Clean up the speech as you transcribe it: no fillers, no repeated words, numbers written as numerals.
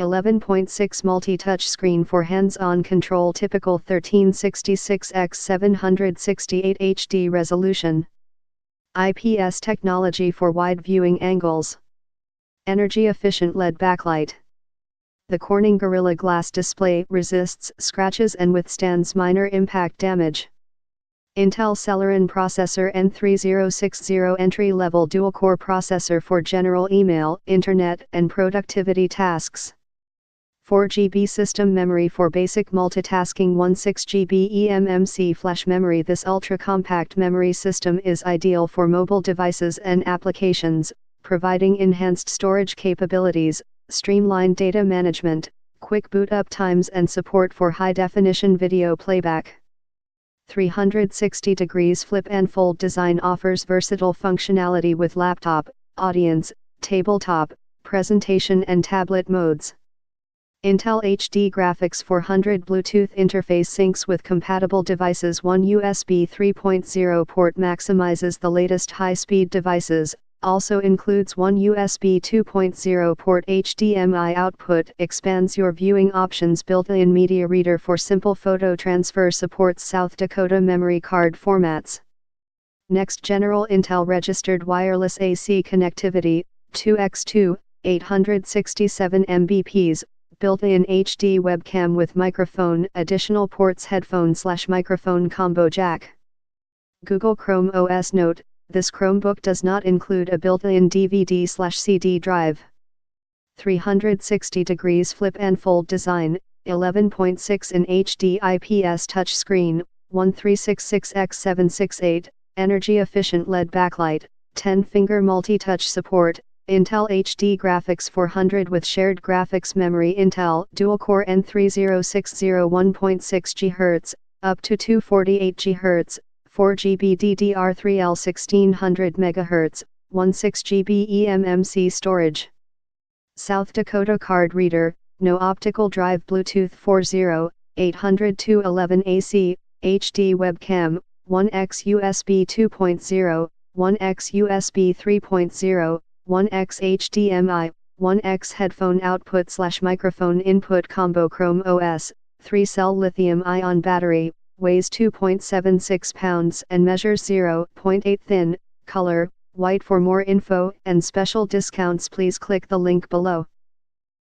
11.6 multi-touch screen for hands-on control, typical 1366x768 HD resolution. IPS technology for wide viewing angles. Energy-efficient LED backlight. The Corning Gorilla Glass display resists scratches and withstands minor impact damage. Intel Celeron processor N3060 entry-level dual-core processor for general email, internet, and productivity tasks. 4 GB system memory for basic multitasking. 16 GB eMMC flash memory. This ultra-compact memory system is ideal for mobile devices and applications, providing enhanced storage capabilities, streamlined data management, quick boot-up times and support for high-definition video playback. 360 degrees flip and fold design offers versatile functionality with laptop, audience, tabletop, presentation and tablet modes. Intel HD graphics 400 Bluetooth interface syncs with compatible devices. 1 USB 3.0 port maximizes the latest high-speed devices, also includes 1 USB 2.0 port. HDMI output expands your viewing options. Built-in media reader for simple photo transfer. Supports South Dakota memory card formats. Next general Intel registered wireless AC connectivity, 2x2, 867 Mbps. Built-in HD webcam with microphone. Additional ports. Headphone/microphone combo jack. Google Chrome OS note: this Chromebook does not include a built-in DVD/CD drive. 360 degrees flip and fold design, 11.6 in HD IPS touchscreen, 1366x768, energy-efficient LED backlight, 10-finger multi-touch support. Intel HD graphics 400 with shared graphics memory. Intel dual-core N3060 1.6 GHz, up to 248 GHz, 4 GB DDR3L 1600 MHz, 16 GB eMMC storage. South Dakota card reader, no optical drive. Bluetooth 4.0, 802.11 AC, HD webcam, 1x USB 2.0, 1x USB 3.0, 1x HDMI, 1x headphone output/microphone input combo. Chrome OS, 3-cell lithium-ion battery, weighs 2.76 pounds and measures 0.8 thin, color, white. For more info and special discounts please click the link below.